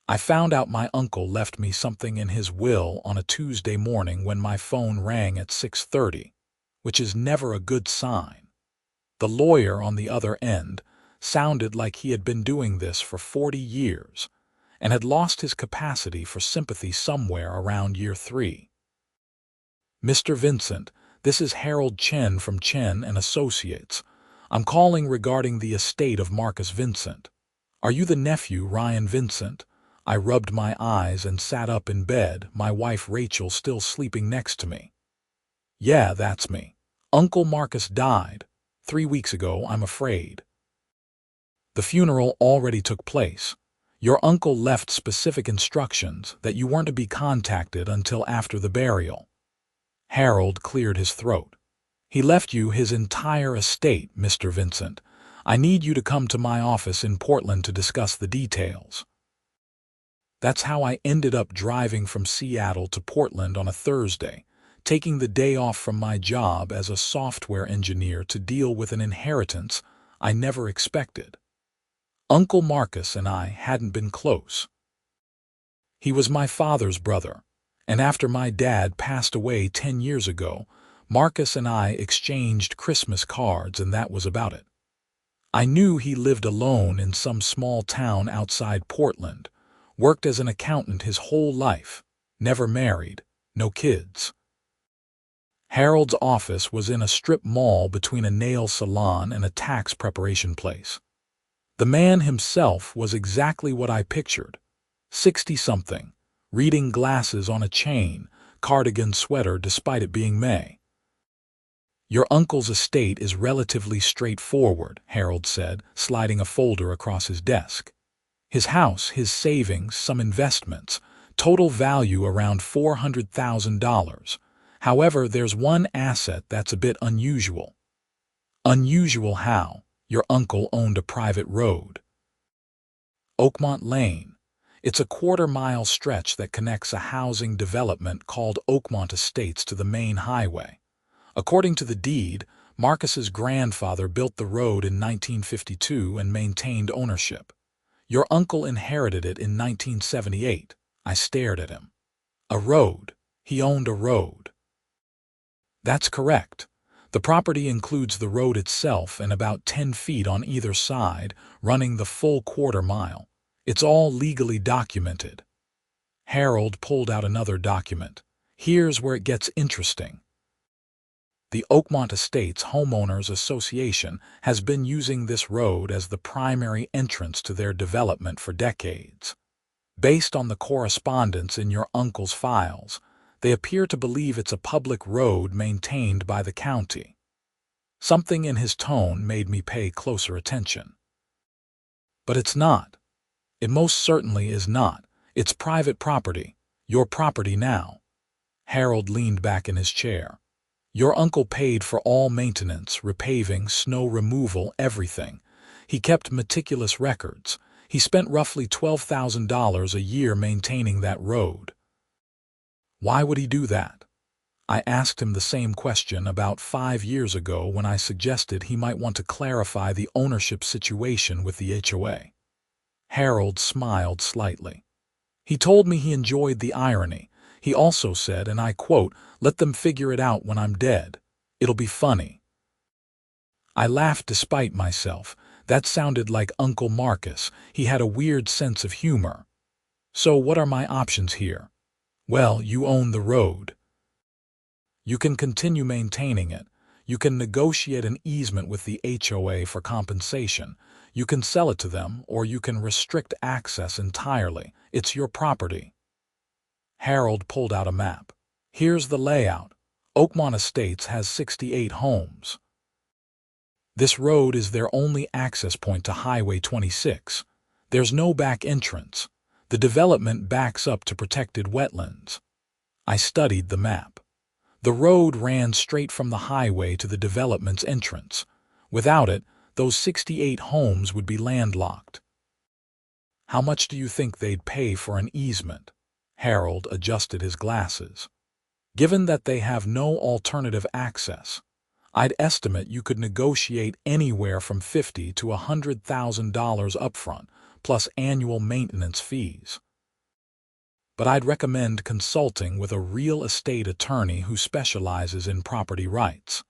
I found out my uncle left me something in his will on a Tuesday morning when my phone rang at 6:30, which is never a good sign. The lawyer on the other end sounded like he had been doing this for 40 years and had lost his capacity for sympathy somewhere around year 3. "Mr. Vincent, this is Harold Chen from Chen and Associates. I'm calling regarding the estate of Marcus Vincent. Are you the nephew, Ryan Vincent?" I rubbed my eyes and sat up in bed, my wife Rachel still sleeping next to me. "Yeah, that's me. Uncle Marcus died 3 weeks ago, I'm afraid. The funeral already took place. Your uncle left specific instructions that you weren't to be contacted until after the burial." Harold cleared his throat. "He left you his entire estate, Mr. Vincent. I need you to come to my office in Portland to discuss the details." That's how I ended up driving from Seattle to Portland on a Thursday, taking the day off from my job as a software engineer to deal with an inheritance I never expected. Uncle Marcus and I hadn't been close. He was my father's brother, and after my dad passed away 10 years ago, Marcus and I exchanged Christmas cards, and that was about it. I knew he lived alone in some small town outside Portland, worked as an accountant his whole life, never married, no kids. Harold's office was in a strip mall between a nail salon and a tax preparation place. The man himself was exactly what I pictured. 60-something, reading glasses on a chain, cardigan sweater despite it being May. "Your uncle's estate is relatively straightforward," Harold said, sliding a folder across his desk. "His house, his savings, some investments, total value around $400,000. However, there's one asset that's a bit unusual." "Unusual how?" "Your uncle owned a private road. Oakmont Lane. It's a quarter-mile stretch that connects a housing development called Oakmont Estates to the main highway. According to the deed, Marcus's grandfather built the road in 1952 and maintained ownership. Your uncle inherited it in 1978. I stared at him. "A road. He owned a road." "That's correct. The property includes the road itself and about 10 feet on either side, running the full quarter-mile. It's all legally documented." Harold pulled out another document. "Here's where it gets interesting. The Oakmont Estates Homeowners Association has been using this road as the primary entrance to their development for decades. Based on the correspondence in your uncle's files, they appear to believe it's a public road maintained by the county." Something in his tone made me pay closer attention. "But it's not. It most certainly is not. It's private property. Your property now." Harold leaned back in his chair. "Your uncle paid for all maintenance, repaving, snow removal, everything. He kept meticulous records. He spent roughly $12,000 a year maintaining that road." "Why would he do that?" I asked him the same question about 5 years ago when I suggested he might want to clarify the ownership situation with the HOA. Harold smiled slightly. He told me he enjoyed the irony. He also said, and I quote, "Let them figure it out when I'm dead. It'll be funny." I laughed despite myself. That sounded like Uncle Marcus. He had a weird sense of humor. "So what are my options here?" "Well, you own the road. You can continue maintaining it. You can negotiate an easement with the HOA for compensation. You can sell it to them, or you can restrict access entirely. It's your property." Harold pulled out a map. "Here's the layout. Oakmont Estates has 68 homes. This road is their only access point to Highway 26. There's no back entrance. The development backs up to protected wetlands." I studied the map. The road ran straight from the highway to the development's entrance. Without it, those 68 homes would be landlocked. "How much do you think they'd pay for an easement?" Harold adjusted his glasses. "Given that they have no alternative access, I'd estimate you could negotiate anywhere from $50,000 to $100,000 upfront, plus annual maintenance fees. but I'd recommend consulting with a real estate attorney who specializes in property rights.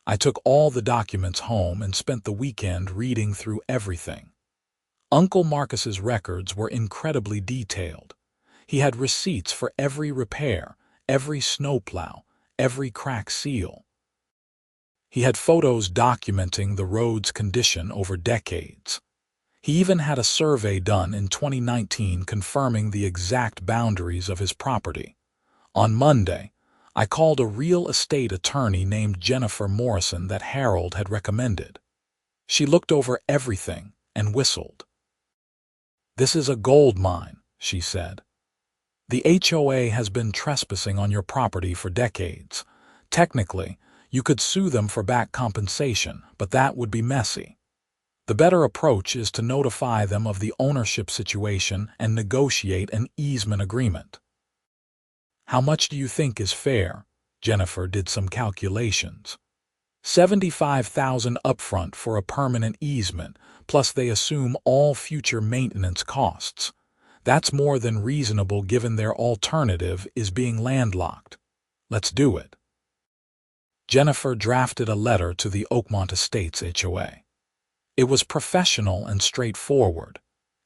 I took all the documents home and spent the weekend reading through everything. Uncle Marcus's records were incredibly detailed. He had receipts for every repair, every snowplow, every crack seal. He had photos documenting the road's condition over decades. He even had a survey done in 2019 confirming the exact boundaries of his property. On Monday, I called a real estate attorney named Jennifer Morrison that Harold had recommended. She looked over everything and whistled. "This is a gold mine," she said. "The HOA has been trespassing on your property for decades. Technically, you could sue them for back compensation, but that would be messy. The better approach is to notify them of the ownership situation and negotiate an easement agreement." "How much do you think is fair?" Jennifer did some calculations. "$75,000 upfront for a permanent easement, plus they assume all future maintenance costs. That's more than reasonable given their alternative is being landlocked. Let's do it." Jennifer drafted a letter to the Oakmont Estates HOA. It was professional and straightforward,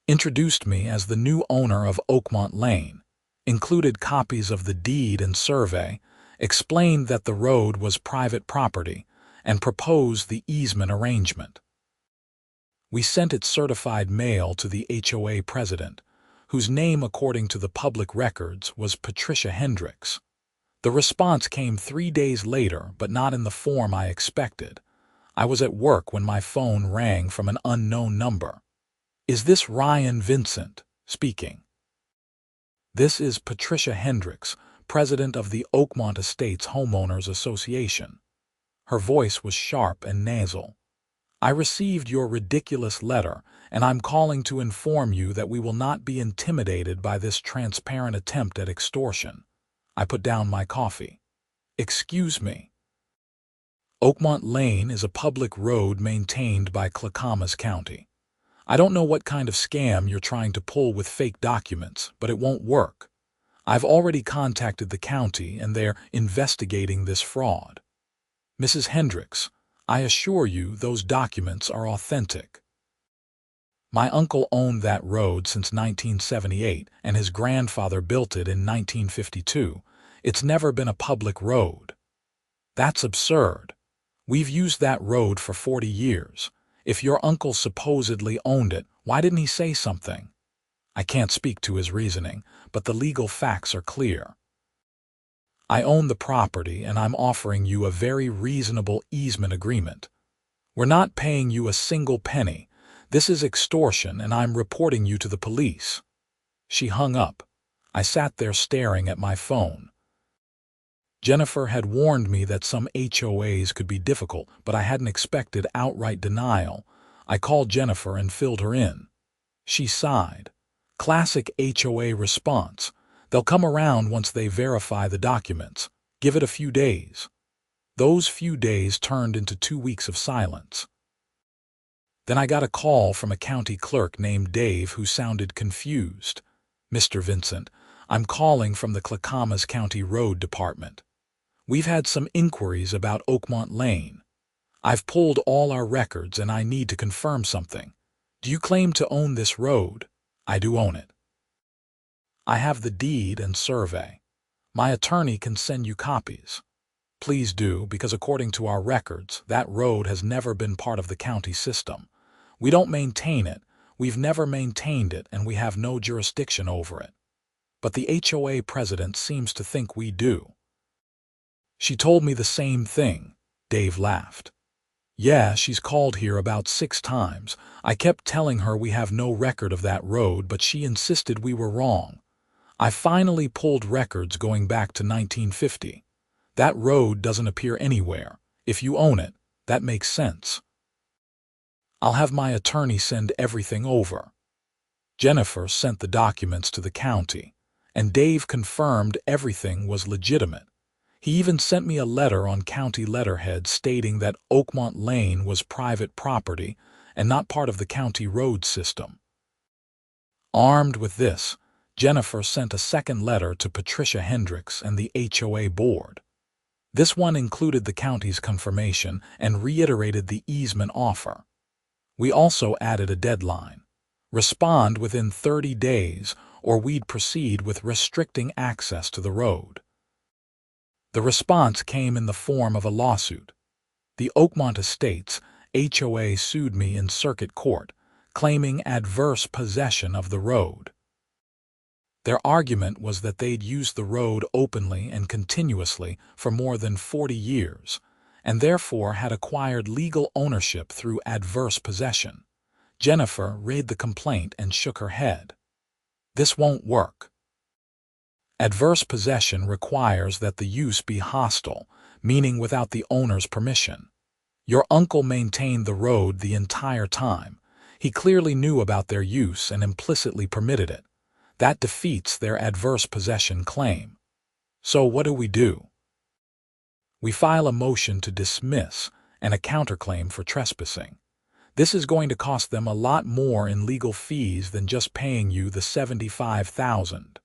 introduced me as the new owner of Oakmont Lane, included copies of the deed and survey, explained that the road was private property, and proposed the easement arrangement. We sent it certified mail to the HOA president, whose name according to the public records was Patricia Hendricks. The response came 3 days later, but not in the form I expected. I was at work when my phone rang from an unknown number. "Is this Ryan Vincent speaking?" "This is Patricia Hendricks, president of the Oakmont Estates Homeowners Association." Her voice was sharp and nasal. "I received your ridiculous letter, and I'm calling to inform you that we will not be intimidated by this transparent attempt at extortion." I put down my coffee. "Excuse me." Oakmont Lane is a public road maintained by Clackamas County. I don't know what kind of scam you're trying to pull with fake documents, but it won't work. I've already contacted the county and they're investigating this fraud. Mrs. Hendricks, I assure you those documents are authentic. My uncle owned that road since 1978 and his grandfather built it in 1952. It's never been a public road. That's absurd. We've used that road for 40 years. If your uncle supposedly owned it, why didn't he say something? I can't speak to his reasoning, but the legal facts are clear. I own the property and I'm offering you a very reasonable easement agreement. We're not paying you a single penny. This is extortion and I'm reporting you to the police. She hung up. I sat there staring at my phone. Jennifer had warned me that some HOAs could be difficult, but I hadn't expected outright denial. I called Jennifer and filled her in. She sighed. Classic HOA response. They'll come around once they verify the documents. Give it a few days. Those few days turned into 2 weeks of silence. Then I got a call from a county clerk named Dave who sounded confused. "Mr. Vincent, I'm calling from the Clackamas County Road Department. We've had some inquiries about Oakmont Lane. I've pulled all our records and I need to confirm something. Do you claim to own this road?" "I do own it." "I have the deed and survey. My attorney can send you copies." "Please do, because according to our records, that road has never been part of the county system. We don't maintain it, we've never maintained it, and we have no jurisdiction over it. But the HOA president seems to think we do." "She told me the same thing," Dave laughed. "Yeah, she's called here about 6 times. I kept telling her we have no record of that road, but she insisted we were wrong. I finally pulled records going back to 1950. That road doesn't appear anywhere. If you own it, that makes sense. I'll have my attorney send everything over." Jennifer sent the documents to the county, and Dave confirmed everything was legitimate. He even sent me a letter on county letterhead stating that Oakmont Lane was private property and not part of the county road system. Armed with this, Jennifer sent a second letter to Patricia Hendricks and the HOA board. This one included the county's confirmation and reiterated the easement offer. We also added a deadline. Respond within 30 days or we'd proceed with restricting access to the road. The response came in the form of a lawsuit. The Oakmont Estates HOA sued me in circuit court, claiming adverse possession of the road. Their argument was that they'd used the road openly and continuously for more than 40 years, and therefore had acquired legal ownership through adverse possession. Jennifer read the complaint and shook her head. This won't work. Adverse possession requires that the use be hostile, meaning without the owner's permission. Your uncle maintained the road the entire time. He clearly knew about their use and implicitly permitted it. That defeats their adverse possession claim. So what do? We file a motion to dismiss and a counterclaim for trespassing. This is going to cost them a lot more in legal fees than just paying you the $75,000.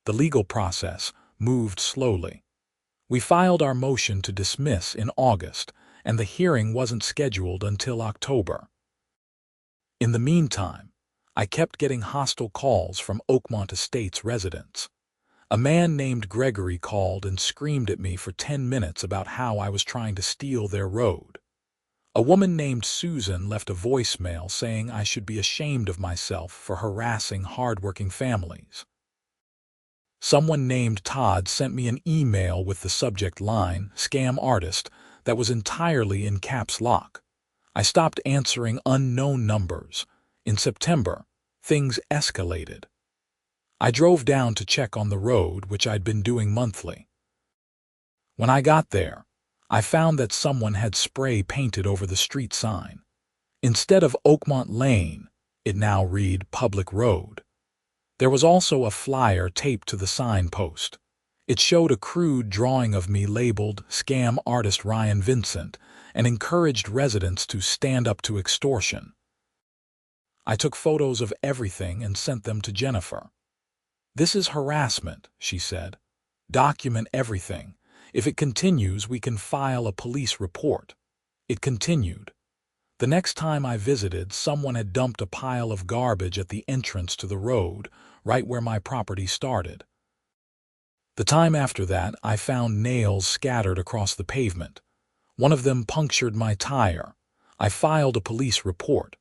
The legal process moved slowly. We filed our motion to dismiss in August, and the hearing wasn't scheduled until October. In the meantime, I kept getting hostile calls from Oakmont Estates residents. A man named Gregory called and screamed at me for 10 minutes about how I was trying to steal their road. A woman named Susan left a voicemail saying I should be ashamed of myself for harassing hardworking families. Someone named Todd sent me an email with the subject line, "Scam Artist," that was entirely in caps lock. I stopped answering unknown numbers. In September, things escalated. I drove down to check on the road, which I'd been doing monthly. When I got there, I found that someone had spray painted over the street sign. Instead of Oakmont Lane, it now read Public Road. There was also a flyer taped to the signpost. It showed a crude drawing of me labeled "Scam Artist Ryan Vincent" and encouraged residents to stand up to extortion. I took photos of everything and sent them to Jennifer. "This is harassment," she said. "Document everything. If it continues, we can file a police report." It continued. The next time I visited, someone had dumped a pile of garbage at the entrance to the road, right where my property started. The time after that, I found nails scattered across the pavement. One of them punctured my tire. I filed a police report.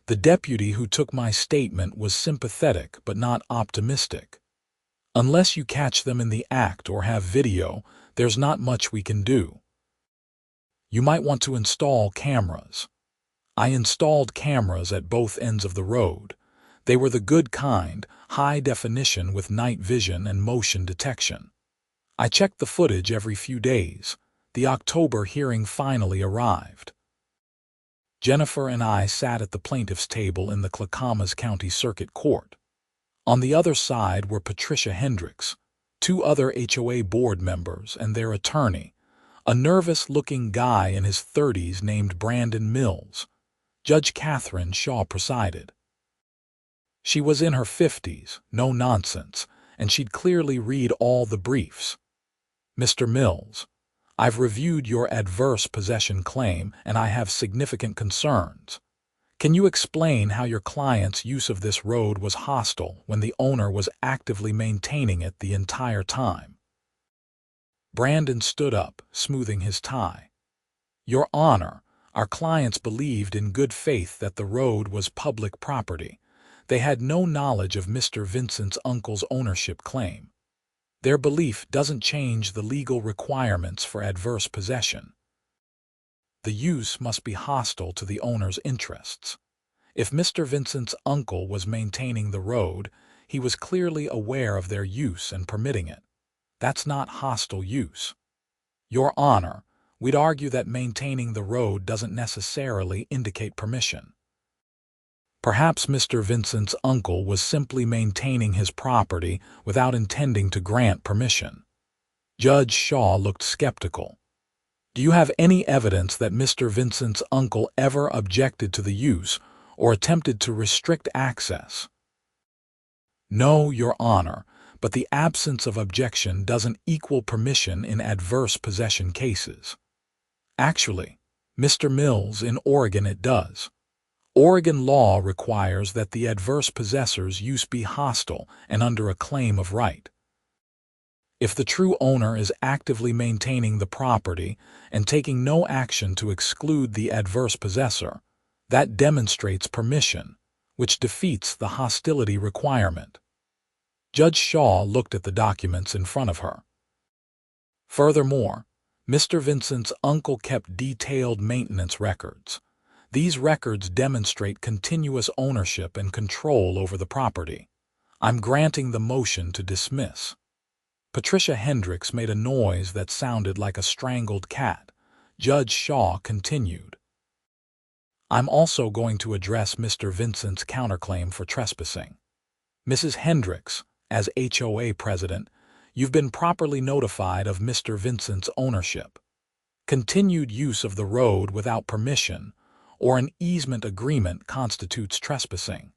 The deputy who took my statement was sympathetic but not optimistic. Unless you catch them in the act or have video, there's not much we can do. You might want to install cameras. I installed cameras at both ends of the road. They were the good kind, high definition with night vision and motion detection. I checked the footage every few days. The October hearing finally arrived. Jennifer and I sat at the plaintiff's table in the Clackamas County Circuit Court. On the other side were Patricia Hendricks, 2 other HOA board members, and their attorney, a nervous-looking guy in his 30s named Brandon Mills. Judge Catherine Shaw presided. She was in her 50s, no nonsense, and she'd clearly read all the briefs. "Mr. Mills, I've reviewed your adverse possession claim and I have significant concerns. Can you explain how your client's use of this road was hostile when the owner was actively maintaining it the entire time?" Brandon stood up, smoothing his tie. "Your Honor, our clients believed in good faith that the road was public property. They had no knowledge of Mr. Vincent's uncle's ownership claim. Their belief doesn't change the legal requirements for adverse possession. The use must be hostile to the owner's interests. If Mr. Vincent's uncle was maintaining the road, he was clearly aware of their use and permitting it. That's not hostile use. Your Honor, we'd argue that maintaining the road doesn't necessarily indicate permission. Perhaps Mr. Vincent's uncle was simply maintaining his property without intending to grant permission." Judge Shaw looked skeptical. "Do you have any evidence that Mr. Vincent's uncle ever objected to the use or attempted to restrict access?" No, Your Honor, but the absence of objection doesn't equal permission in adverse possession cases. Actually, Mr. Mills, in Oregon it does. Oregon law requires that the adverse possessor's use be hostile and under a claim of right. If the true owner is actively maintaining the property and taking no action to exclude the adverse possessor, that demonstrates permission, which defeats the hostility requirement. Judge Shaw looked at the documents in front of her. Furthermore, Mr. Vincent's uncle kept detailed maintenance records. These records demonstrate continuous ownership and control over the property. I'm granting the motion to dismiss. Patricia Hendricks made a noise that sounded like a strangled cat. Judge Shaw continued. I'm also going to address Mr. Vincent's counterclaim for trespassing. Mrs. Hendricks, as HOA president, you've been properly notified of Mr. Vincent's ownership. Continued use of the road without permission or an easement agreement constitutes trespassing.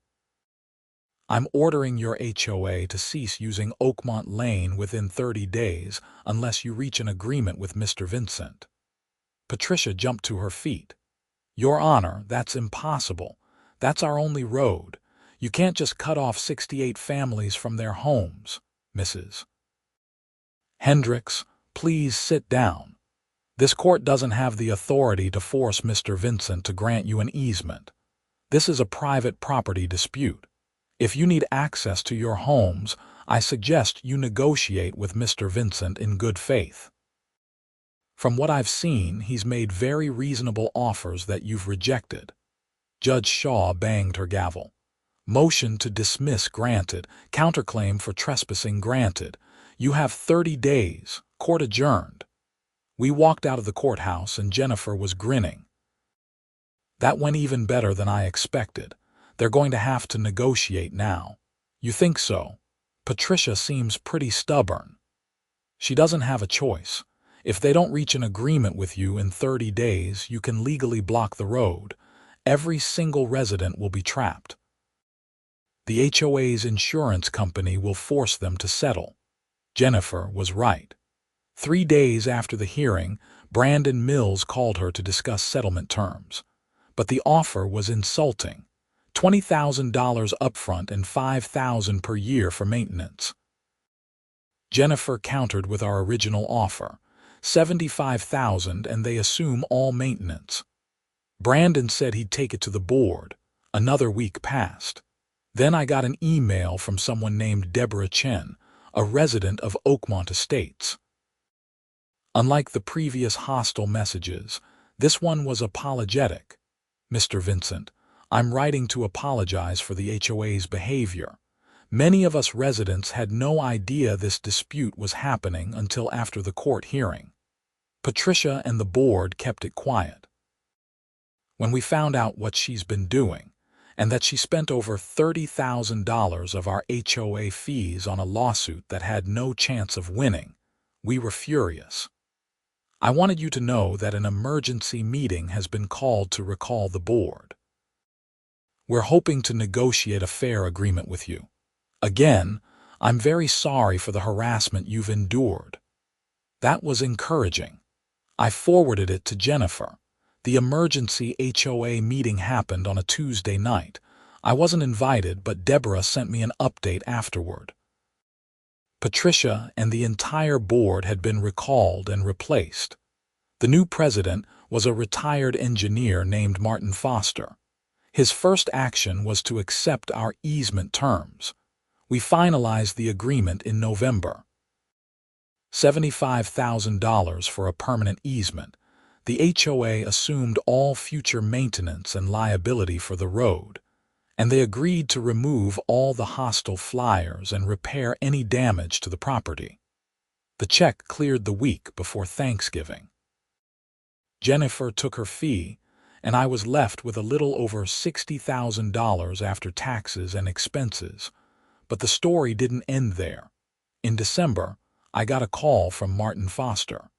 I'm ordering your HOA to cease using Oakmont Lane within 30 days unless you reach an agreement with Mr. Vincent. Patricia jumped to her feet. Your Honor, that's impossible. That's our only road. You can't just cut off 68 families from their homes, Mrs. Hendricks, please sit down. This court doesn't have the authority to force Mr. Vincent to grant you an easement. This is a private property dispute. If you need access to your homes, I suggest you negotiate with Mr. Vincent in good faith. From what I've seen, he's made very reasonable offers that you've rejected. Judge Shaw banged her gavel. Motion to dismiss granted. Counterclaim for trespassing granted. You have 30 days. Court adjourned. We walked out of the courthouse and Jennifer was grinning. That went even better than I expected. They're going to have to negotiate now. You think so? Patricia seems pretty stubborn. She doesn't have a choice. If they don't reach an agreement with you in 30 days, you can legally block the road. Every single resident will be trapped. The HOA's insurance company will force them to settle. Jennifer was right. 3 days after the hearing, Brandon Mills called her to discuss settlement terms. But the offer was insulting. $20,000 upfront and $5,000 per year for maintenance. Jennifer countered with our original offer, $75,000, and they assume all maintenance. Brandon said he'd take it to the board. Another week passed. Then I got an email from someone named Deborah Chen, a resident of Oakmont Estates. Unlike the previous hostile messages, this one was apologetic. Mr. Vincent, I'm writing to apologize for the HOA's behavior. Many of us residents had no idea this dispute was happening until after the court hearing. Patricia and the board kept it quiet. When we found out what she's been doing, and that she spent over $30,000 of our HOA fees on a lawsuit that had no chance of winning, we were furious. I wanted you to know that an emergency meeting has been called to recall the board. We're hoping to negotiate a fair agreement with you. Again, I'm very sorry for the harassment you've endured. That was encouraging. I forwarded it to Jennifer. The emergency HOA meeting happened on a Tuesday night. I wasn't invited, but Deborah sent me an update afterward. Patricia and the entire board had been recalled and replaced. The new president was a retired engineer named Martin Foster. His first action was to accept our easement terms. We finalized the agreement in November. $75,000 for a permanent easement. The HOA assumed all future maintenance and liability for the road, and they agreed to remove all the hostile flyers and repair any damage to the property. The check cleared the week before Thanksgiving. Jennifer took her fee, and I was left with a little over $60,000 after taxes and expenses. But the story didn't end there. In December, I got a call from Martin Foster.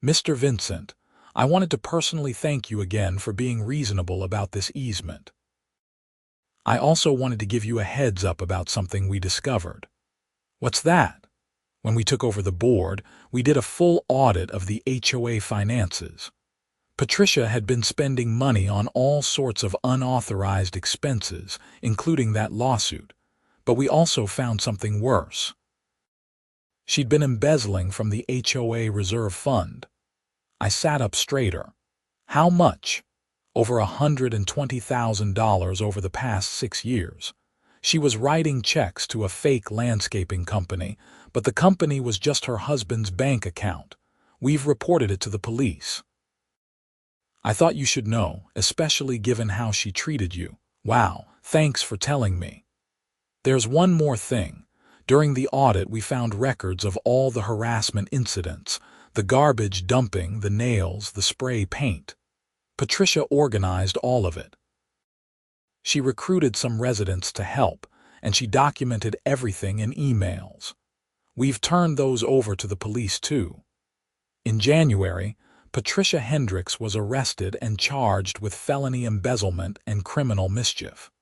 Mr. Vincent, I wanted to personally thank you again for being reasonable about this easement. I also wanted to give you a heads up about something we discovered. What's that? When we took over the board, we did a full audit of the HOA finances. Patricia had been spending money on all sorts of unauthorized expenses, including that lawsuit, but we also found something worse. She'd been embezzling from the HOA reserve fund. I sat up straighter. How much? Over $120,000 over the past 6 years. She was writing checks to a fake landscaping company, but the company was just her husband's bank account. We've reported it to the police. I thought you should know, especially given how she treated you. Wow, thanks for telling me. There's one more thing. During the audit, we found records of all the harassment incidents, the garbage dumping, the nails, the spray paint. Patricia organized all of it. She recruited some residents to help, and she documented everything in emails. We've turned those over to the police too. In January, Patricia Hendricks was arrested and charged with felony embezzlement and criminal mischief.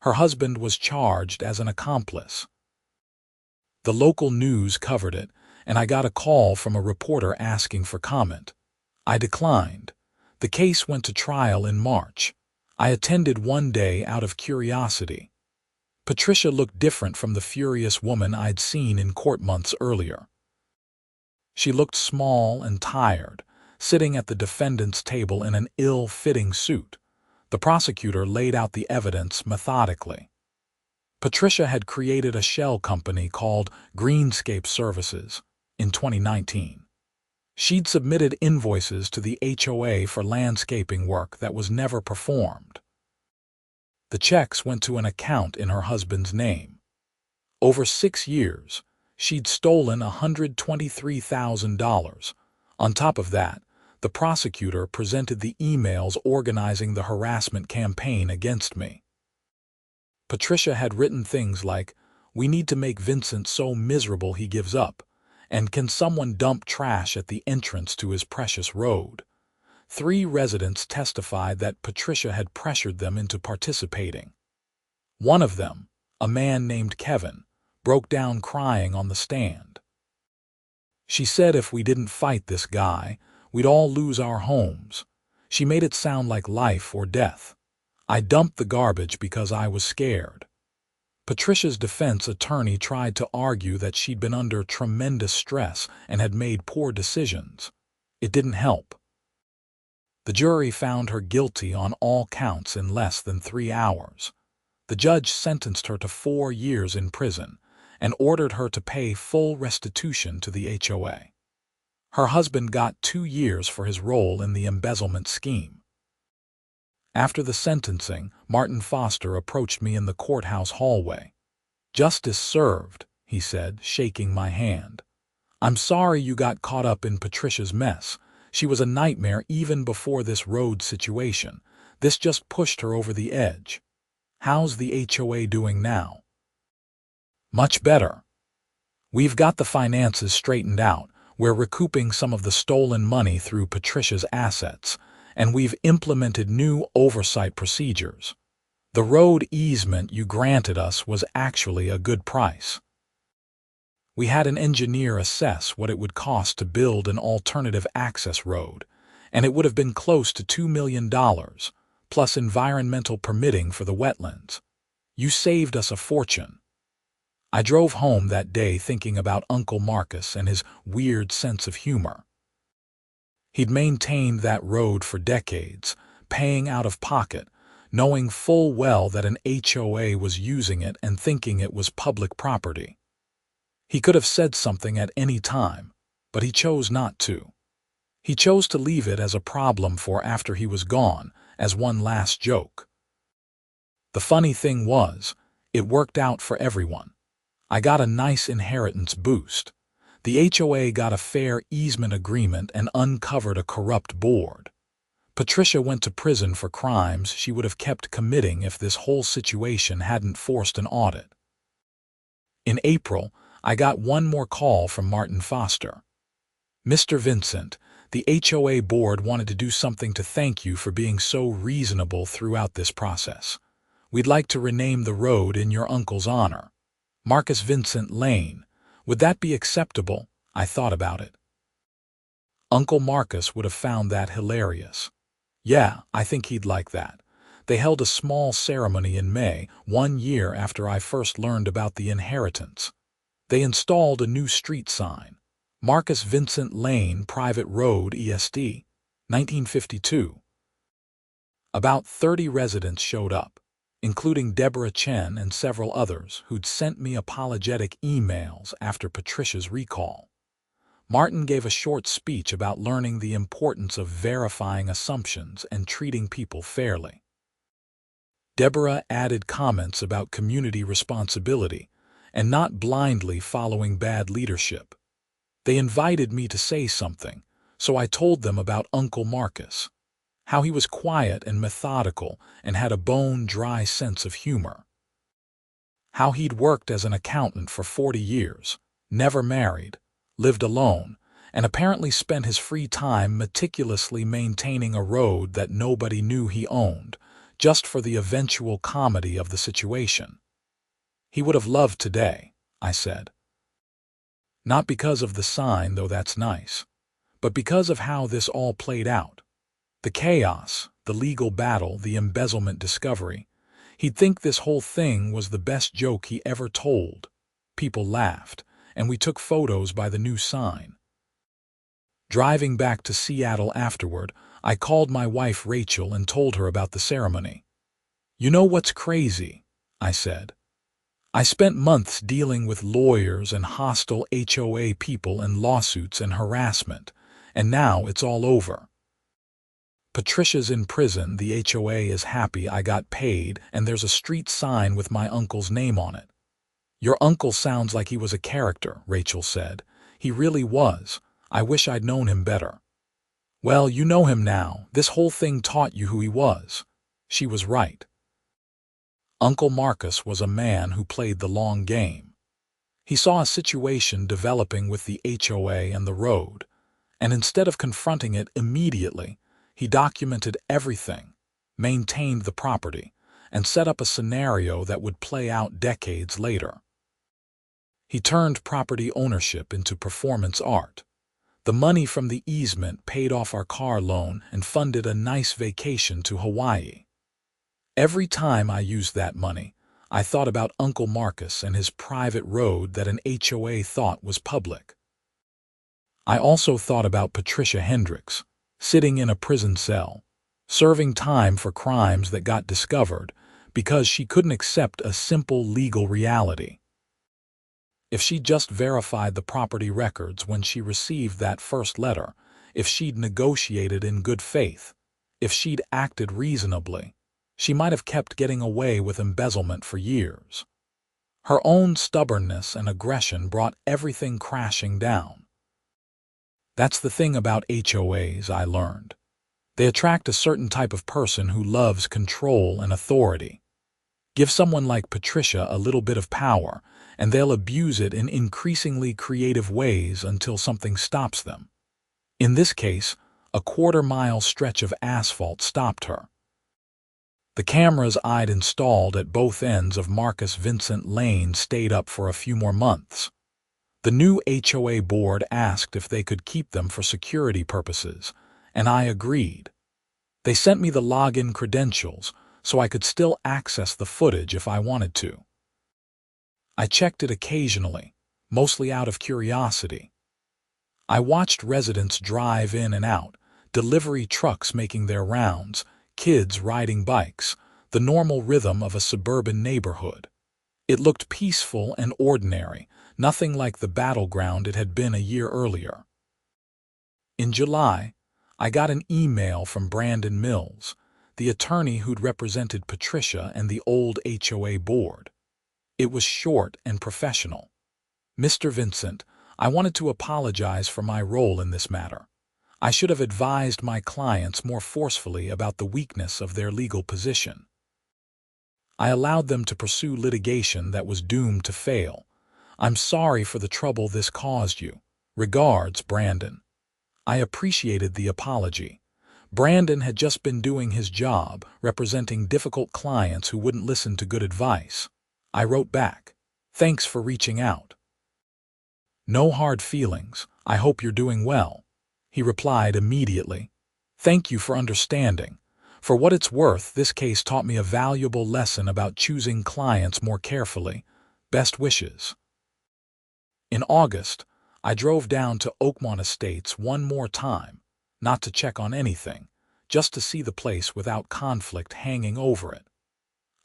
Her husband was charged as an accomplice. The local news covered it, and I got a call from a reporter asking for comment. I declined. The case went to trial in March. I attended one day out of curiosity. Patricia looked different from the furious woman I'd seen in court months earlier. She looked small and tired, sitting at the defendant's table in an ill-fitting suit. The prosecutor laid out the evidence methodically. Patricia had created a shell company called Greenscape Services in 2019. She'd submitted invoices to the HOA for landscaping work that was never performed. The checks went to an account in her husband's name. Over 6 years, she'd stolen $123,000. On top of that, the prosecutor presented the emails organizing the harassment campaign against me. Patricia had written things like, "We need to make Vincent so miserable he gives up," and "Can someone dump trash at the entrance to his precious road?" 3 residents testified that Patricia had pressured them into participating. One of them, a man named Kevin, broke down crying on the stand. She said if we didn't fight this guy, we'd all lose our homes. She made it sound like life or death. I dumped the garbage because I was scared. Patricia's defense attorney tried to argue that she'd been under tremendous stress and had made poor decisions. It didn't help. The jury found her guilty on all counts in less than 3 hours. The judge sentenced her to 4 years in prison and ordered her to pay full restitution to the HOA. Her husband got 2 years for his role in the embezzlement scheme. After the sentencing, Martin Foster approached me in the courthouse hallway. "Justice served," he said, shaking my hand. "I'm sorry you got caught up in Patricia's mess. She was a nightmare even before this road situation. This just pushed her over the edge. How's the HOA doing now?" "Much better. We've got the finances straightened out. We're recouping some of the stolen money through Patricia's assets, and we've implemented new oversight procedures. The road easement you granted us was actually a good price. We had an engineer assess what it would cost to build an alternative access road, and it would have been close to $2 million, plus environmental permitting for the wetlands. You saved us a fortune." I drove home that day thinking about Uncle Marcus and his weird sense of humor. He'd maintained that road for decades, paying out of pocket, knowing full well that an HOA was using it and thinking it was public property. He could have said something at any time, but he chose not to. He chose to leave it as a problem for after he was gone, as one last joke. The funny thing was, it worked out for everyone. I got a nice inheritance boost. The HOA got a fair easement agreement and uncovered a corrupt board. Patricia went to prison for crimes she would have kept committing if this whole situation hadn't forced an audit. In April, I got one more call from Martin Foster. "Mr. Vincent, the HOA board wanted to do something to thank you for being so reasonable throughout this process. We'd like to rename the road in your uncle's honor. Marcus Vincent Lane. Would that be acceptable? I thought about it. Uncle Marcus would have found that hilarious. Yeah, I think he'd like that. They held a small ceremony in May, 1 year after I first learned about the inheritance. They installed a new street sign. Marcus Vincent Lane, Private Road, ESD, 1952. About 30 residents showed up, including Deborah Chen and several others who'd sent me apologetic emails after Patricia's recall. Martin gave a short speech about learning the importance of verifying assumptions and treating people fairly. Deborah added comments about community responsibility and not blindly following bad leadership. They invited me to say something, so I told them about Uncle Marcus, how he was quiet and methodical and had a bone-dry sense of humor, how he'd worked as an accountant for 40 years, never married, lived alone, and apparently spent his free time meticulously maintaining a road that nobody knew he owned, just for the eventual comedy of the situation. He would have loved today, I said. Not because of the sign, though that's nice, but because of how this all played out. The chaos, the legal battle, the embezzlement discovery. He'd think this whole thing was the best joke he ever told. People laughed, and we took photos by the new sign. Driving back to Seattle afterward, I called my wife Rachel and told her about the ceremony. You know what's crazy? I said. I spent months dealing with lawyers and hostile HOA people and lawsuits and harassment, and now it's all over. Patricia's in prison, the HOA is happy I got paid, and there's a street sign with my uncle's name on it. Your uncle sounds like he was a character, Rachel said. He really was. I wish I'd known him better. Well, you know him now. This whole thing taught you who he was. She was right. Uncle Marcus was a man who played the long game. He saw a situation developing with the HOA and the road, and instead of confronting it immediately, he documented everything, maintained the property, and set up a scenario that would play out decades later. He turned property ownership into performance art. The money from the easement paid off our car loan and funded a nice vacation to Hawaii. Every time I used that money, I thought about Uncle Marcus and his private road that an HOA thought was public. I also thought about Patricia Hendricks, sitting in a prison cell, serving time for crimes that got discovered because she couldn't accept a simple legal reality. If she'd just verified the property records when she received that first letter, if she'd negotiated in good faith, if she'd acted reasonably, she might have kept getting away with embezzlement for years. Her own stubbornness and aggression brought everything crashing down. That's the thing about HOAs, I learned. They attract a certain type of person who loves control and authority. Give someone like Patricia a little bit of power, and they'll abuse it in increasingly creative ways until something stops them. In this case, a quarter-mile stretch of asphalt stopped her. The cameras I'd installed at both ends of Marcus Vincent Lane stayed up for a few more months. The new HOA board asked if they could keep them for security purposes, and I agreed. They sent me the login credentials so I could still access the footage if I wanted to. I checked it occasionally, mostly out of curiosity. I watched residents drive in and out, delivery trucks making their rounds, kids riding bikes, the normal rhythm of a suburban neighborhood. It looked peaceful and ordinary, nothing like the battleground it had been a year earlier. In July, I got an email from Brandon Mills, the attorney who'd represented Patricia and the old HOA board. It was short and professional. Mr. Vincent, I wanted to apologize for my role in this matter. I should have advised my clients more forcefully about the weakness of their legal position. I allowed them to pursue litigation that was doomed to fail. I'm sorry for the trouble this caused you. Regards, Brandon. I appreciated the apology, Brandon had just been doing his job, representing difficult clients who wouldn't listen to good advice. I wrote back, "Thanks for reaching out. No hard feelings. I hope you're doing well." He replied immediately, "Thank you for understanding. For what it's worth, this case taught me a valuable lesson about choosing clients more carefully. Best wishes." In August, I drove down to Oakmont Estates one more time, not to check on anything, just to see the place without conflict hanging over it.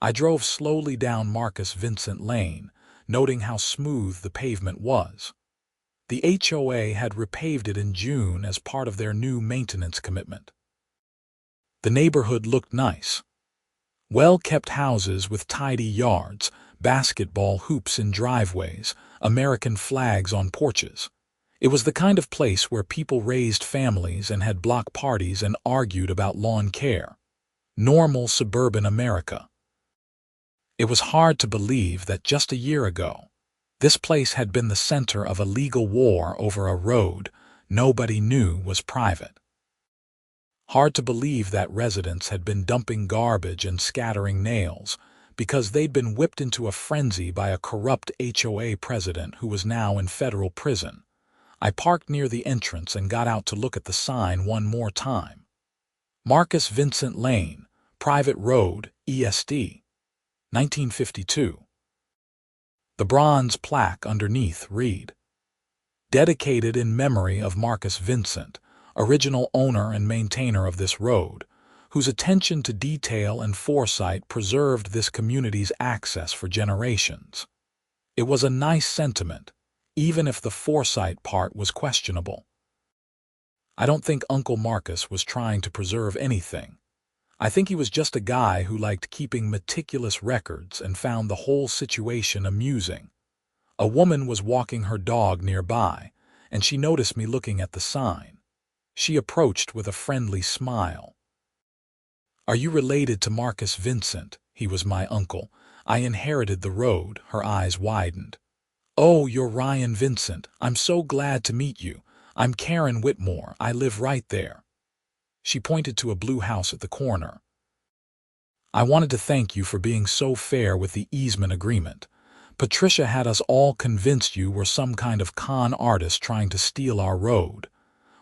I drove slowly down Marcus Vincent Lane, noting how smooth the pavement was. The HOA had repaved it in June as part of their new maintenance commitment. The neighborhood looked nice. Well-kept houses with tidy yards, basketball hoops in driveways, American flags on porches. It was the kind of place where people raised families and had block parties and argued about lawn care. Normal suburban America. It was hard to believe that just a year ago, this place had been the center of a legal war over a road nobody knew was private. Hard to believe that residents had been dumping garbage and scattering nails because they'd been whipped into a frenzy by a corrupt HOA president who was now in federal prison. I parked near the entrance and got out to look at the sign one more time. Marcus Vincent Lane, Private Road, ESD, 1952. The bronze plaque underneath read, "Dedicated in memory of Marcus Vincent, original owner and maintainer of this road, whose attention to detail and foresight preserved this community's access for generations." It was a nice sentiment, even if the foresight part was questionable. I don't think Uncle Marcus was trying to preserve anything. I think he was just a guy who liked keeping meticulous records and found the whole situation amusing. A woman was walking her dog nearby, and she noticed me looking at the sign. She approached with a friendly smile. "Are you related to Marcus Vincent?" He was my uncle. I inherited the road. Her eyes widened. "Oh, you're Ryan Vincent. I'm so glad to meet you. I'm Karen Whitmore. I live right there." She pointed to a blue house at the corner. "I wanted to thank you for being so fair with the easement agreement. Patricia had us all convinced you were some kind of con artist trying to steal our road.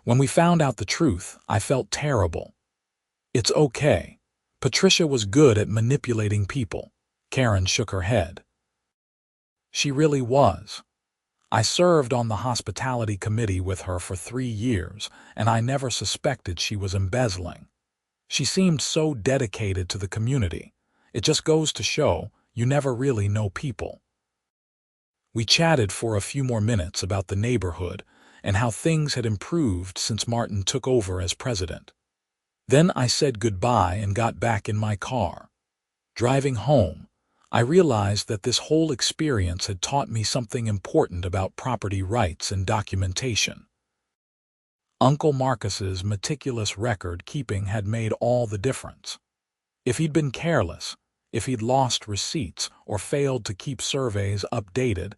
When we found out the truth, I felt terrible." "It's okay. Patricia was good at manipulating people." Karen shook her head. "She really was. I served on the hospitality committee with her for 3 years, and I never suspected she was embezzling. She seemed so dedicated to the community. It just goes to show you never really know people." We chatted for a few more minutes about the neighborhood and how things had improved since Martin took over as president. Then I said goodbye and got back in my car. Driving home, I realized that this whole experience had taught me something important about property rights and documentation. Uncle Marcus's meticulous record-keeping had made all the difference. If he'd been careless, if he'd lost receipts or failed to keep surveys updated,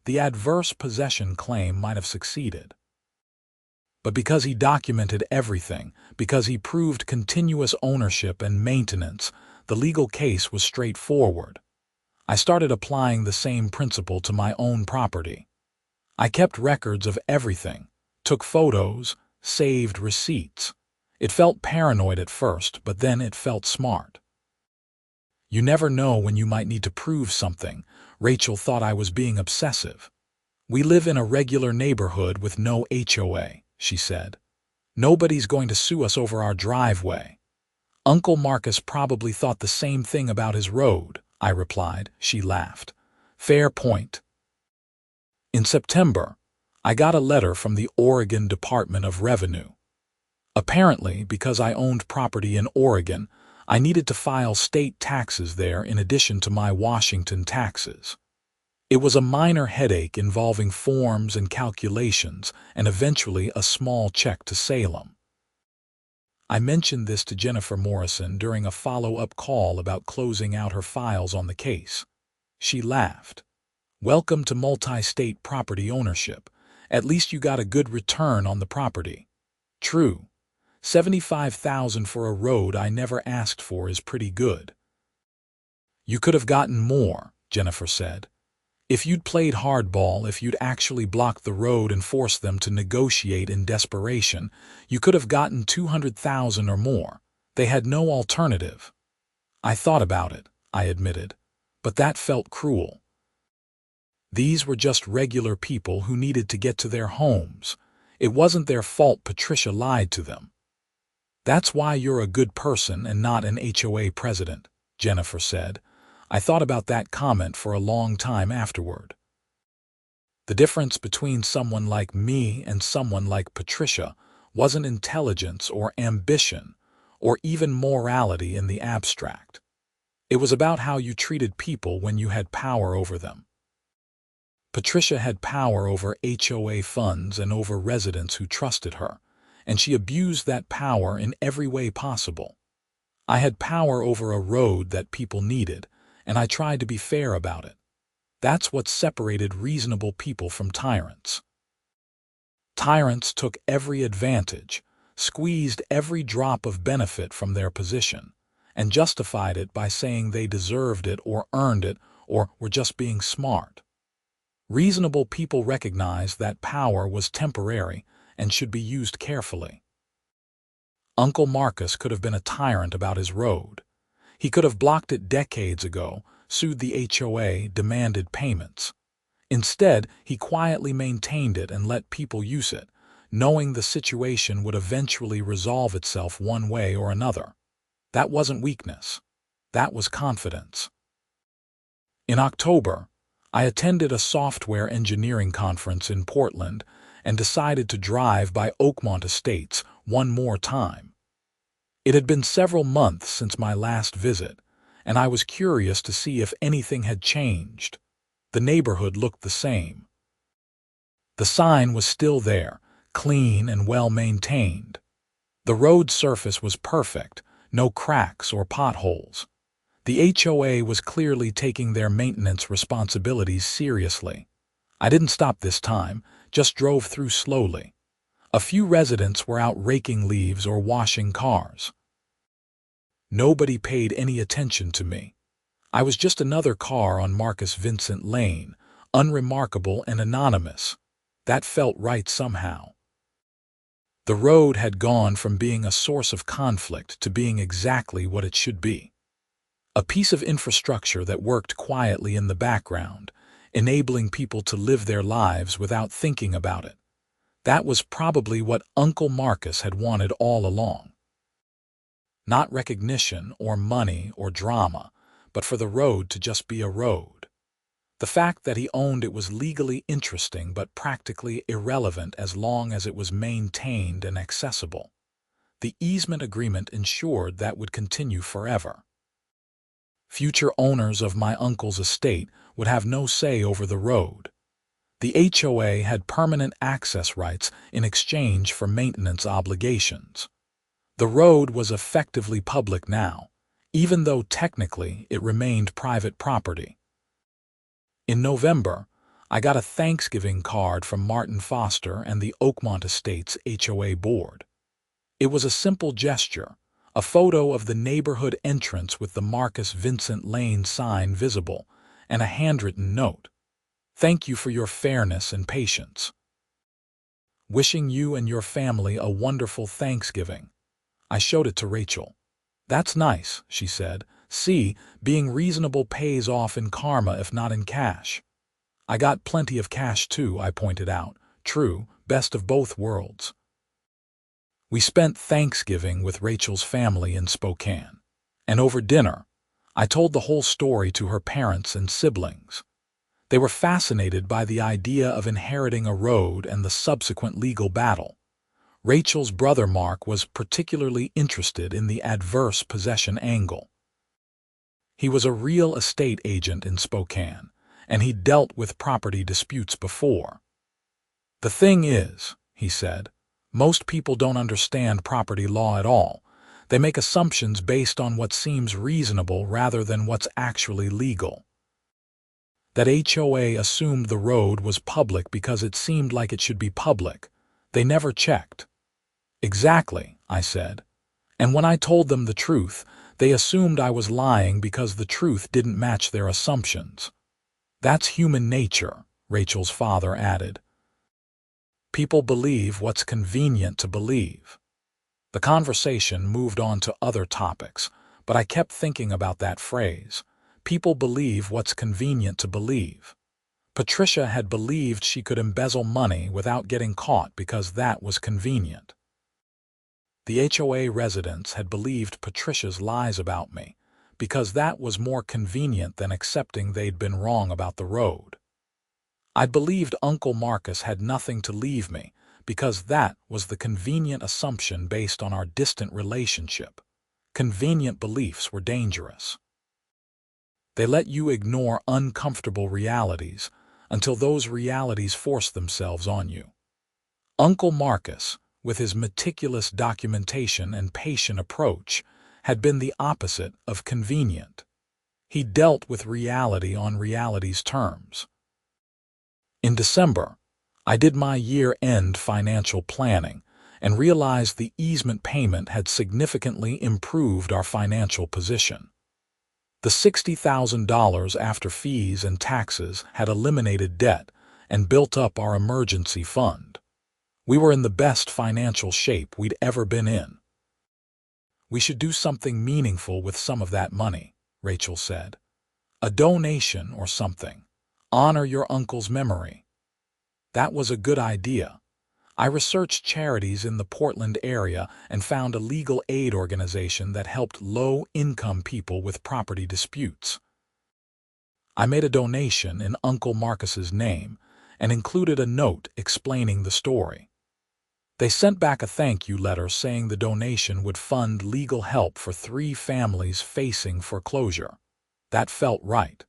the adverse possession claim might have succeeded. But because he documented everything, because he proved continuous ownership and maintenance, the legal case was straightforward. I started applying the same principle to my own property. I kept records of everything, took photos, saved receipts. It felt paranoid at first, but then it felt smart. You never know when you might need to prove something. Rachel thought I was being obsessive. "We live in a regular neighborhood with no HOA," she said. "Nobody's going to sue us over our driveway." "Uncle Marcus probably thought the same thing about his road," I replied. She laughed. "Fair point." In September, I got a letter from the Oregon Department of Revenue. Apparently, because I owned property in Oregon, I needed to file state taxes there in addition to my Washington taxes. It was a minor headache involving forms and calculations, and eventually a small check to Salem. I mentioned this to Jennifer Morrison during a follow-up call about closing out her files on the case. She laughed. "Welcome to multi-state property ownership. At least you got a good return on the property." True. $75,000 for a road I never asked for is pretty good. You could have gotten more, Jennifer said. If you'd played hardball, if you'd actually blocked the road and forced them to negotiate in desperation, you could have gotten $200,000 or more. They had no alternative. I thought about it, I admitted, but that felt cruel. These were just regular people who needed to get to their homes. It wasn't their fault Patricia lied to them. That's why you're a good person and not an HOA president, Jennifer said. I thought about that comment for a long time afterward. The difference between someone like me and someone like Patricia wasn't intelligence or ambition or even morality in the abstract. It was about how you treated people when you had power over them. Patricia had power over HOA funds and over residents who trusted her, and she abused that power in every way possible. I had power over a road that people needed, and I tried to be fair about it. That's what separated reasonable people from tyrants. Tyrants took every advantage, squeezed every drop of benefit from their position, and justified it by saying they deserved it or earned it or were just being smart. Reasonable people recognized that power was temporary and should be used carefully. Uncle Marcus could have been a tyrant about his road. He could have blocked it decades ago, sued the HOA, demanded payments. Instead, he quietly maintained it and let people use it, knowing the situation would eventually resolve itself one way or another. That wasn't weakness. That was confidence. In October, I attended a software engineering conference in Portland and decided to drive by Oakmont Estates one more time. It had been several months since my last visit, and I was curious to see if anything had changed. The neighborhood looked the same. The sign was still there, clean and well-maintained. The road surface was perfect, no cracks or potholes. The HOA was clearly taking their maintenance responsibilities seriously. I didn't stop this time, just drove through slowly. A few residents were out raking leaves or washing cars. Nobody paid any attention to me. I was just another car on Marcus Vincent Lane, unremarkable and anonymous. That felt right somehow. The road had gone from being a source of conflict to being exactly what it should be. A piece of infrastructure that worked quietly in the background, enabling people to live their lives without thinking about it. That was probably what Uncle Marcus had wanted all along. Not recognition or money or drama, but for the road to just be a road. The fact that he owned it was legally interesting but practically irrelevant as long as it was maintained and accessible. The easement agreement ensured that would continue forever. Future owners of my uncle's estate would have no say over the road. The HOA had permanent access rights in exchange for maintenance obligations. The road was effectively public now, even though technically it remained private property. In November, I got a Thanksgiving card from Martin Foster and the Oakmont Estates HOA board. It was a simple gesture, a photo of the neighborhood entrance with the Marcus Vincent Lane sign visible, and a handwritten note. Thank you for your fairness and patience. Wishing you and your family a wonderful Thanksgiving. I showed it to Rachel. That's nice, she said. See, being reasonable pays off in karma if not in cash. I got plenty of cash too, I pointed out. True, best of both worlds. We spent Thanksgiving with Rachel's family in Spokane, and over dinner, I told the whole story to her parents and siblings. They were fascinated by the idea of inheriting a road and the subsequent legal battle. Rachel's brother Mark was particularly interested in the adverse possession angle. He was a real estate agent in Spokane, and he'd dealt with property disputes before. The thing is, he said, most people don't understand property law at all. They make assumptions based on what seems reasonable rather than what's actually legal. That HOA assumed the road was public because it seemed like it should be public. They never checked. Exactly, I said. And when I told them the truth, they assumed I was lying because the truth didn't match their assumptions. That's human nature, Rachel's father added. People believe what's convenient to believe. The conversation moved on to other topics, but I kept thinking about that phrase. People believe what's convenient to believe. Patricia had believed she could embezzle money without getting caught because that was convenient. The HOA residents had believed Patricia's lies about me because that was more convenient than accepting they'd been wrong about the road. I believed Uncle Marcus had nothing to leave me because that was the convenient assumption based on our distant relationship. Convenient beliefs were dangerous. They let you ignore uncomfortable realities until those realities force themselves on you. Uncle Marcus, with his meticulous documentation and patient approach, had been the opposite of convenient. He dealt with reality on reality's terms. In December, I did my year-end financial planning and realized the easement payment had significantly improved our financial position. The $60,000 after fees and taxes had eliminated debt and built up our emergency fund. We were in the best financial shape we'd ever been in. We should do something meaningful with some of that money, Rachel said. A donation or something. Honor your uncle's memory. That was a good idea. I researched charities in the Portland area and found a legal aid organization that helped low-income people with property disputes. I made a donation in Uncle Marcus's name and included a note explaining the story. They sent back a thank you letter saying the donation would fund legal help for 3 families facing foreclosure. That felt right.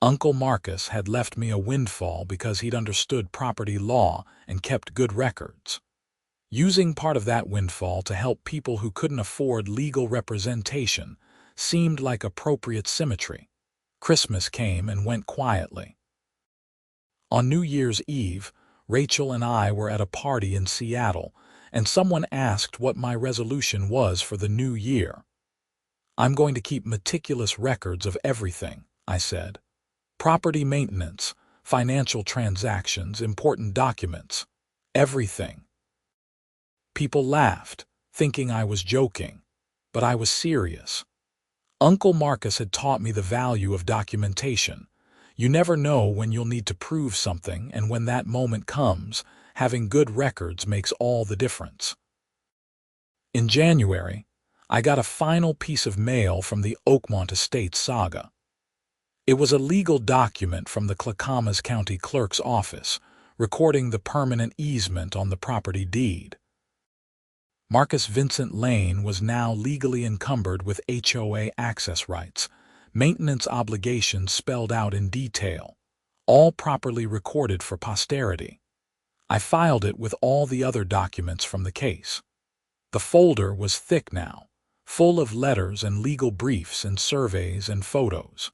Uncle Marcus had left me a windfall because he'd understood property law and kept good records. Using part of that windfall to help people who couldn't afford legal representation seemed like appropriate symmetry. Christmas came and went quietly. On New Year's Eve, Rachel and I were at a party in Seattle, and someone asked what my resolution was for the new year. I'm going to keep meticulous records of everything, I said. Property maintenance, financial transactions, important documents, everything. People laughed, thinking I was joking, but I was serious. Uncle Marcus had taught me the value of documentation. You never know when you'll need to prove something, and when that moment comes, having good records makes all the difference. In January, I got a final piece of mail from the Oakmont Estates saga. It was a legal document from the Clackamas County Clerk's office, recording the permanent easement on the property deed. Marcus Vincent Lane was now legally encumbered with HOA access rights, maintenance obligations spelled out in detail, all properly recorded for posterity. I filed it with all the other documents from the case. The folder was thick now, full of letters and legal briefs and surveys and photos.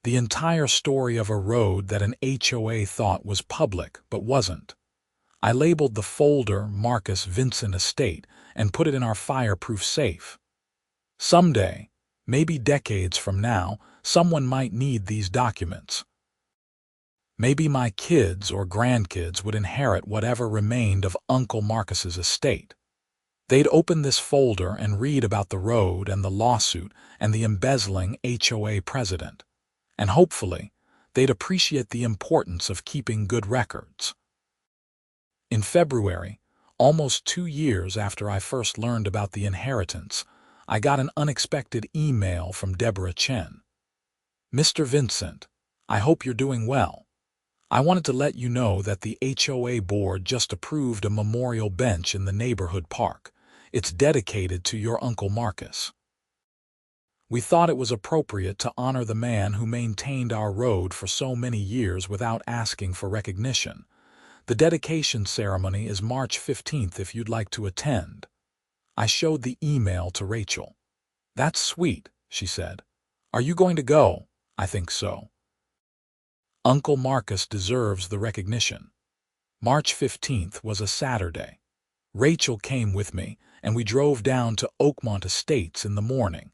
The entire story of a road that an HOA thought was public but wasn't. I labeled the folder Marcus Vincent Estate and put it in our fireproof safe. Someday, maybe decades from now, someone might need these documents. Maybe my kids or grandkids would inherit whatever remained of Uncle Marcus's estate. They'd open this folder and read about the road and the lawsuit and the embezzling HOA president. And hopefully, they'd appreciate the importance of keeping good records. In February, almost 2 years after I first learned about the inheritance, I got an unexpected email from Deborah Chen. Mr. Vincent, I hope you're doing well. I wanted to let you know that the HOA board just approved a memorial bench in the neighborhood park. It's dedicated to your Uncle Marcus. We thought it was appropriate to honor the man who maintained our road for so many years without asking for recognition. The dedication ceremony is March 15th if you'd like to attend. I showed the email to Rachel. That's sweet, she said. Are you going to go? I think so. Uncle Marcus deserves the recognition. March 15th was a Saturday. Rachel came with me, and we drove down to Oakmont Estates in the morning.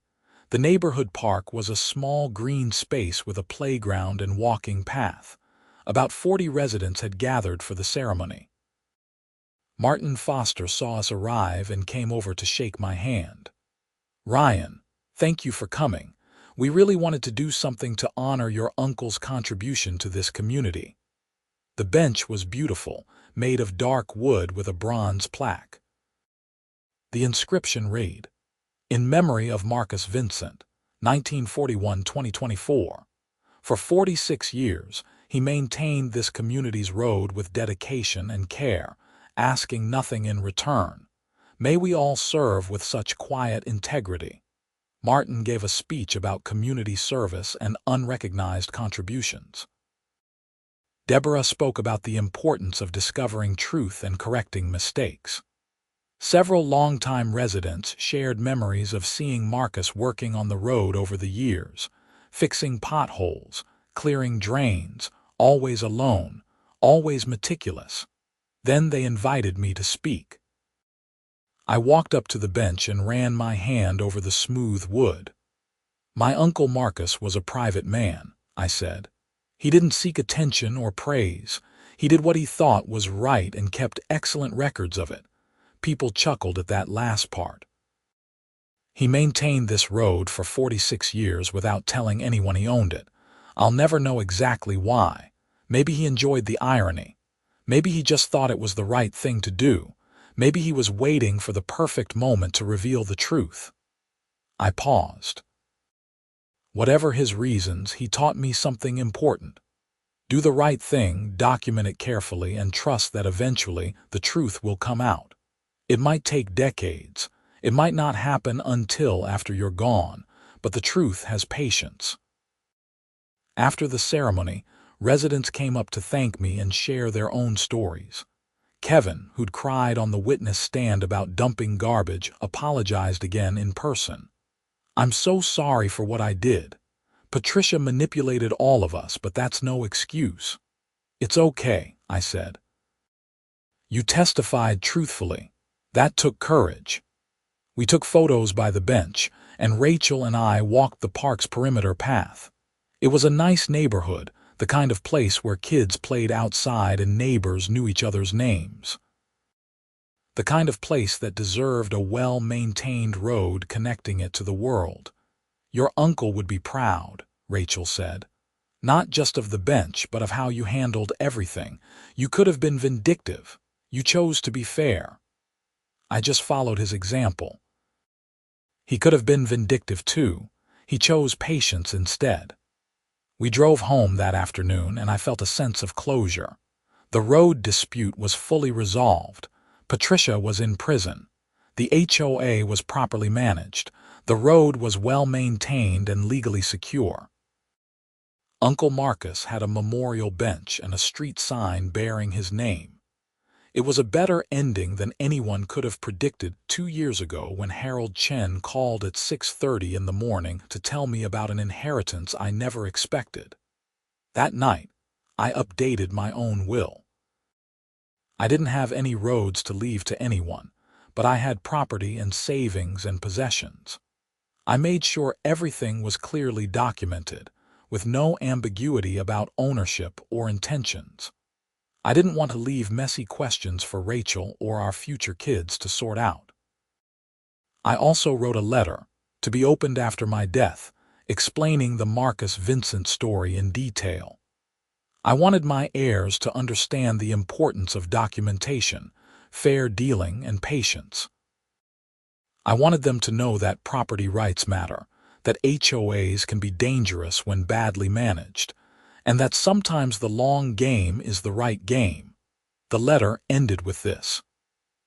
The neighborhood park was a small green space with a playground and walking path. About 40 residents had gathered for the ceremony. Martin Foster saw us arrive and came over to shake my hand. "Ryan, thank you for coming. We really wanted to do something to honor your uncle's contribution to this community." The bench was beautiful, made of dark wood with a bronze plaque. The inscription read, "In memory of Marcus Vincent, 1941-2024. For 46 years, he maintained this community's road with dedication and care, asking nothing in return. May we all serve with such quiet integrity." Martin gave a speech about community service and unrecognized contributions. Deborah spoke about the importance of discovering truth and correcting mistakes. Several longtime residents shared memories of seeing Marcus working on the road over the years, fixing potholes, clearing drains, always alone, always meticulous. Then they invited me to speak. I walked up to the bench and ran my hand over the smooth wood. "My Uncle Marcus was a private man," I said. "He didn't seek attention or praise. He did what he thought was right and kept excellent records of it." People chuckled at that last part. "He maintained this road for 46 years without telling anyone he owned it. I'll never know exactly why. Maybe he enjoyed the irony. Maybe he just thought it was the right thing to do. Maybe he was waiting for the perfect moment to reveal the truth." I paused. Whatever his reasons, he taught me something important. Do the right thing, document it carefully, and trust that eventually the truth will come out. It might take decades. It might not happen until after you're gone, but the truth has patience. After the ceremony, residents came up to thank me and share their own stories. Kevin, who'd cried on the witness stand about dumping garbage, apologized again in person. "I'm so sorry for what I did. Patricia manipulated all of us, but that's no excuse." "It's okay," I said. "You testified truthfully. That took courage." We took photos by the bench, and Rachel and I walked the park's perimeter path. It was a nice neighborhood, the kind of place where kids played outside and neighbors knew each other's names. The kind of place that deserved a well-maintained road connecting it to the world. "Your uncle would be proud," Rachel said. "Not just of the bench, but of how you handled everything. You could have been vindictive. You chose to be fair." I just followed his example. He could have been vindictive too. He chose patience instead. We drove home that afternoon, and I felt a sense of closure. The road dispute was fully resolved. Patricia was in prison. The HOA was properly managed. The road was well maintained and legally secure. Uncle Marcus had a memorial bench and a street sign bearing his name. It was a better ending than anyone could have predicted 2 years ago when Harold Chen called at 6:30 in the morning to tell me about an inheritance I never expected. That night, I updated my own will. I didn't have any roads to leave to anyone, but I had property and savings and possessions. I made sure everything was clearly documented, with no ambiguity about ownership or intentions. I didn't want to leave messy questions for Rachel or our future kids to sort out. I also wrote a letter, to be opened after my death, explaining the Marcus Vincent story in detail. I wanted my heirs to understand the importance of documentation, fair dealing, and patience. I wanted them to know that property rights matter, that HOAs can be dangerous when badly managed, and that sometimes the long game is the right game. The letter ended with this: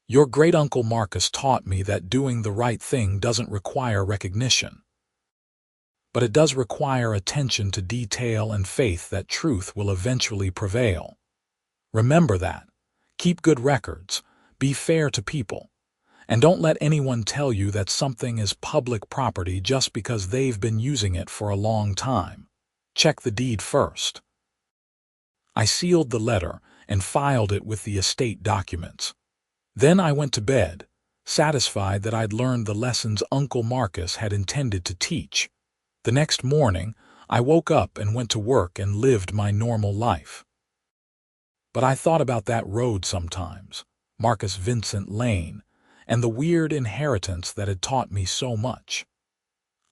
"Your great-uncle Marcus taught me that doing the right thing doesn't require recognition. But it does require attention to detail and faith that truth will eventually prevail. Remember that. Keep good records. Be fair to people. And don't let anyone tell you that something is public property just because they've been using it for a long time. Check the deed first." I sealed the letter and filed it with the estate documents. Then I went to bed, satisfied that I'd learned the lessons Uncle Marcus had intended to teach. The next morning, I woke up and went to work and lived my normal life. But I thought about that road sometimes, Marcus Vincent Lane, and the weird inheritance that had taught me so much.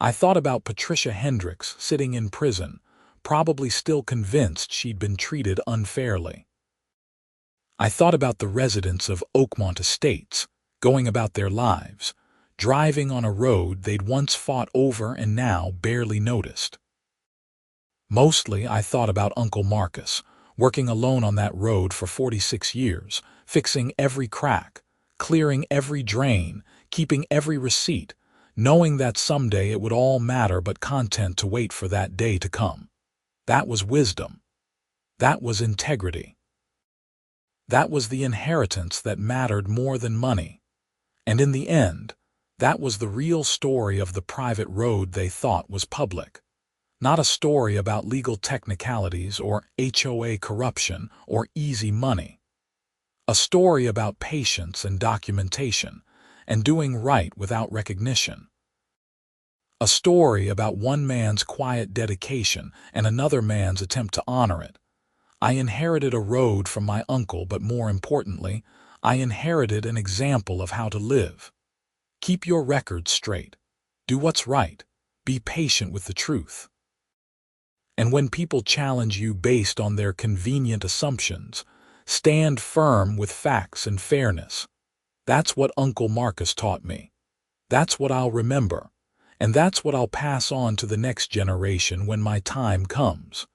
I thought about Patricia Hendricks sitting in prison, probably still convinced she'd been treated unfairly. I thought about the residents of Oakmont Estates, going about their lives, driving on a road they'd once fought over and now barely noticed. Mostly I thought about Uncle Marcus, working alone on that road for 46 years, fixing every crack, clearing every drain, keeping every receipt, knowing that someday it would all matter but content to wait for that day to come. That was wisdom. That was integrity. That was the inheritance that mattered more than money. And in the end, that was the real story of the private road they thought was public. Not a story about legal technicalities or HOA corruption or easy money. A story about patience and documentation, and doing right without recognition. A story about one man's quiet dedication and another man's attempt to honor it. I inherited a road from my uncle, but more importantly, I inherited an example of how to live. Keep your record straight. Do what's right. Be patient with the truth. And when people challenge you based on their convenient assumptions, stand firm with facts and fairness. That's what Uncle Marcus taught me. That's what I'll remember. And that's what I'll pass on to the next generation when my time comes.